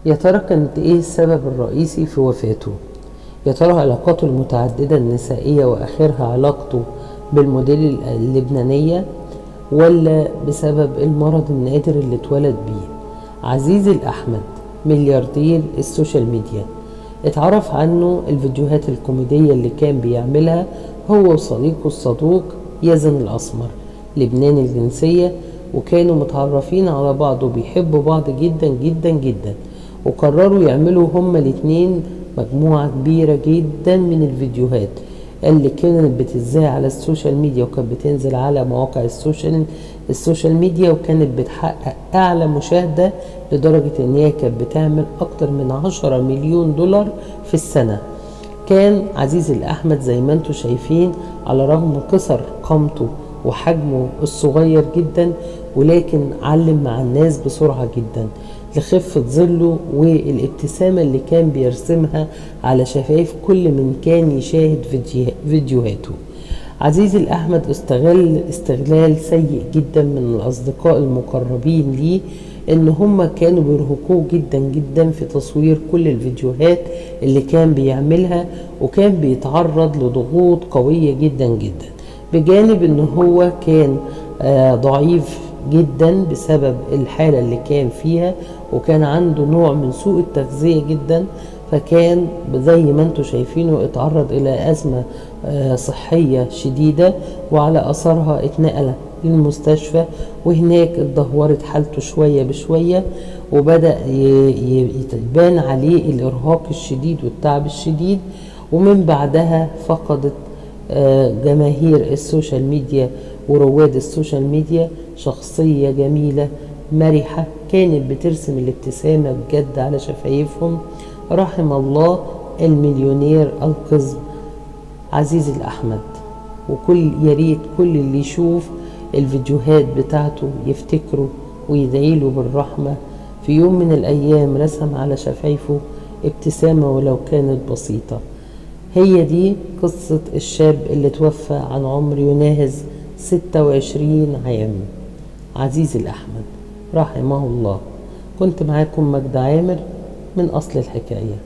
يا ترى كانت ايه السبب الرئيسي في وفاته؟ يا ترى علاقاته المتعددة النسائية واخرها علاقته بالموديل اللبنانية، ولا بسبب المرض النادر اللي اتولد بيه؟ عزيز الأحمد ملياردير السوشيال ميديا، اتعرف عنه الفيديوهات الكوميدية اللي كان بيعملها هو وصديقه الصدوق يزن الأسمر، لبناني الجنسية، وكانوا متعرفين على بعض وبيحبوا بعض جدا جدا جدا، وقرروا يعملوا هما الاتنين مجموعة كبيرة جدا من الفيديوهات اللي كانت بتذاع على السوشيال ميديا، وكانت بتنزل على مواقع السوشيال ميديا، وكانت بتحقق أعلى مشاهدة لدرجة إن هي كانت بتعمل أكتر من 10 مليون دولار في السنة. كان عزيز الأحمد زي ما انتوا شايفين على رغم قصر قامته وحجمه الصغير جدا، ولكن علم مع الناس بسرعة جدا لخفة ظله والابتسامة اللي كان بيرسمها على شفايف كل من كان يشاهد فيديوهاته. عزيز الأحمد استغلال سيء جدا من الأصدقاء المقربين ليه، ان هم كانوا بيرهقوه جدا جدا في تصوير كل الفيديوهات اللي كان بيعملها، وكان بيتعرض لضغوط قوية جدا جدا، بجانب ان هو كان ضعيف جدا بسبب الحالة اللي كان فيها، وكان عنده نوع من سوء التغذية جدا، فكان زي ما انتوا شايفينه اتعرض الى ازمة صحية شديدة، وعلى اثرها اتنقل للمستشفى، وهناك اتدهورت حالته شوية بشوية، وبدأ يبان عليه الارهاق الشديد والتعب الشديد. ومن بعدها فقدت جماهير السوشيال ميديا ورواد السوشيال ميديا شخصية جميلة مرحة كانت بترسم الابتسامة بجد على شفايفهم. رحم الله المليونير القزم عزيز الأحمد. وكل ياريت كل اللي يشوف الفيديوهات بتاعته يفتكره ويدعيله بالرحمة. في يوم من الأيام رسم على شفايفه ابتسامة ولو كانت بسيطة. هي دي قصة الشاب اللي توفى عن عمر يناهز 26 عام، عزيز الأحمد رحمه الله. كنت معاكم مجد عامر من أصل الحكاية.